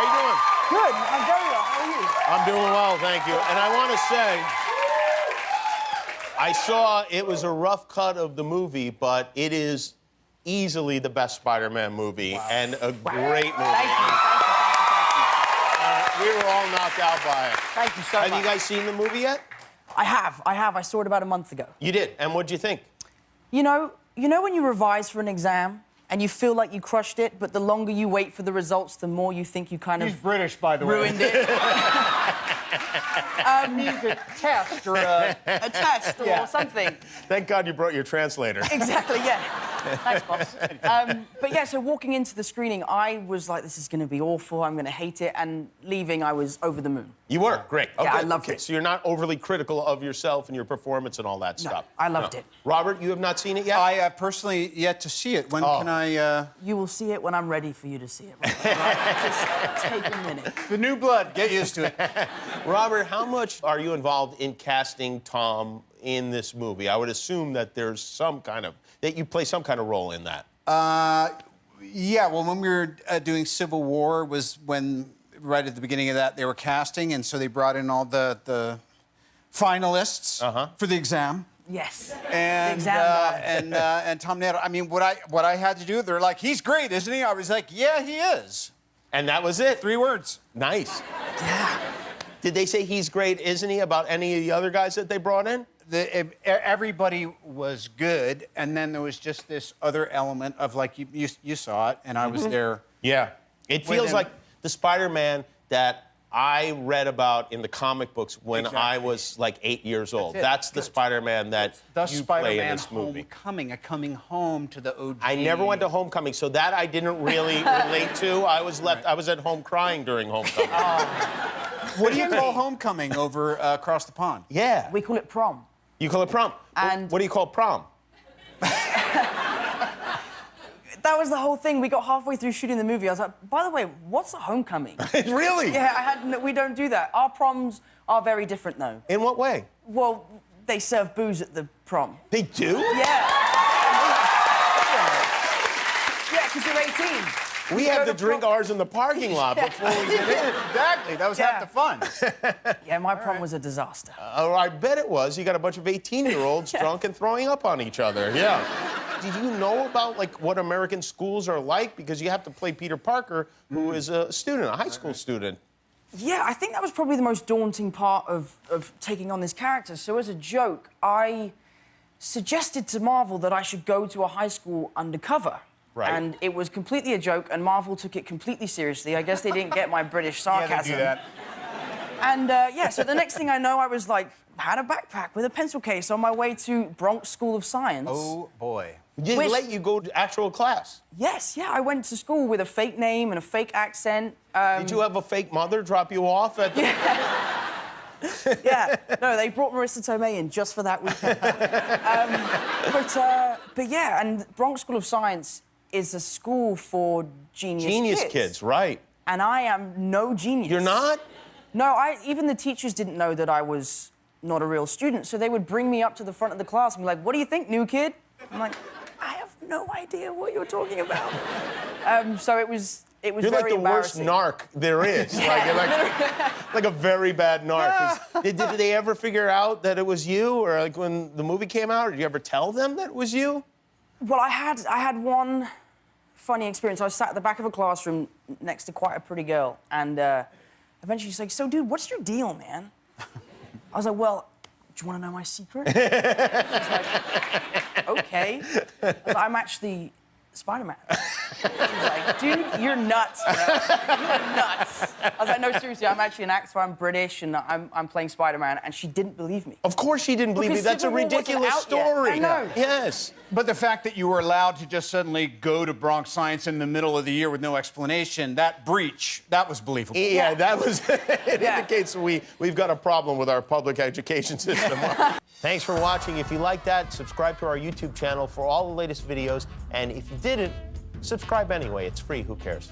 you doing? Good. I'm very well. How are you? I'm doing well, thank you. And I want to say, I saw it was a rough cut of the movie, but it is easily the best Spider-Man movie and a great movie. Thank you. We were all knocked out by it. Thank you so much. Have you guys seen the movie yet? I have. I saw it about a month ago. You did? And what'd you think? You know when you revise for an exam and you feel like you crushed it, but the longer you wait for the results, the more you think you kind of... He's British, by the way. ...ruined it. Means a test or a... A test or something. Thank God you brought your translator. Exactly, yeah. Thanks, boss. But yeah, so walking into the screening, I was like, this is going to be awful, I'm going to hate it, and leaving, I was over the moon. You were? Great. Okay. Yeah, I loved it. So you're not overly critical of yourself and your performance and all that stuff? I loved it. Robert, you have not seen it yet? I have personally yet to see it. When can I... You will see it when I'm ready for you to see it. Right? Just take a minute. The new blood, get used to it. Robert, how much are you involved in casting Tom in this movie? I would assume that there's some kind of... that you play some kind of role in that. Yeah, well, when we were doing Civil War was when, right at the beginning of that, they were casting, and so they brought in all the finalists for the exam. Yes. And the exam and Tom Nettle. I mean, what I had to do, they're like, he's great, isn't he? I was like, yeah, he is. And that was it? 3 words. Nice. Yeah. Did they say he's great, isn't he, about any of the other guys that they brought in? Everybody was good, and then there was just this other element of, like, you saw it, and I was there. Yeah. It feels like the Spider-Man that I read about in the comic books when I was, like, 8 years old. That's the Spider-Man that you play in this movie. Homecoming, coming home to the OG. I never went to Homecoming, so that I didn't really relate to. I was at home crying during Homecoming. What do you call Homecoming over across the pond? Yeah. We call it prom. You call it prom. And what do you call prom? That was the whole thing. We got halfway through shooting the movie. I was like, by the way, what's a homecoming? Really? Yeah, we don't do that. Our proms are very different, though. In what way? Well, they serve booze at the prom. They do? Yeah. Yeah, because you're 18. We have to drink ours in the parking lot before we get in. Exactly. That was half the fun. Yeah, my prom was a disaster. I bet it was. You got a bunch of 18-year-olds drunk and throwing up on each other. Yeah. Did you know about, like, what American schools are like? Because you have to play Peter Parker, who is a student, a high school student. Yeah, I think that was probably the most daunting part of taking on this character. So as a joke, I suggested to Marvel that I should go to a high school undercover. Right. And it was completely a joke, and Marvel took it completely seriously. I guess they didn't get my British sarcasm. Yeah, they do that. And, yeah, so the next thing I know, I was, like, had a backpack with a pencil case on my way to Bronx School of Science. Oh, boy. Did they let you go to actual class? Yes, yeah, I went to school with a fake name and a fake accent. Did you have a fake mother drop you off at the... Yeah, no, they brought Marissa Tomei in just for that weekend. But yeah, and Bronx School of Science is a school for genius kids, right. And I am no genius. You're not? No, even the teachers didn't know that I was not a real student, so they would bring me up to the front of the class and be like, what do you think, new kid? I'm like, I have no idea what you're talking about. So it was You're very like the worst embarrassing. narc there is. Like a very bad narc. Did they ever figure out that it was you? Or like when the movie came out, did you ever tell them that it was you? Well, I had one funny experience. I was sat at the back of a classroom next to quite a pretty girl, and eventually she's like, so, dude, what's your deal, man? I was like, well, do you want to know my secret? She's like, okay. I was like, I'm actually Spider-Man. She was like, dude, you're nuts, bro. You're nuts. I was like, no, seriously, I'm actually an actor, I'm British, and I'm playing Spider-Man, and she didn't believe me. Of course she didn't believe me. That's a ridiculous story. I know. Yes. But the fact that you were allowed to just suddenly go to Bronx Science in the middle of the year with no explanation, that breach, that was believable. Yeah, that was... it indicates we've got a problem with our public education system. Thanks for watching. If you like that, subscribe to our YouTube channel for all the latest videos. And if you didn't, subscribe anyway. It's free. Who cares?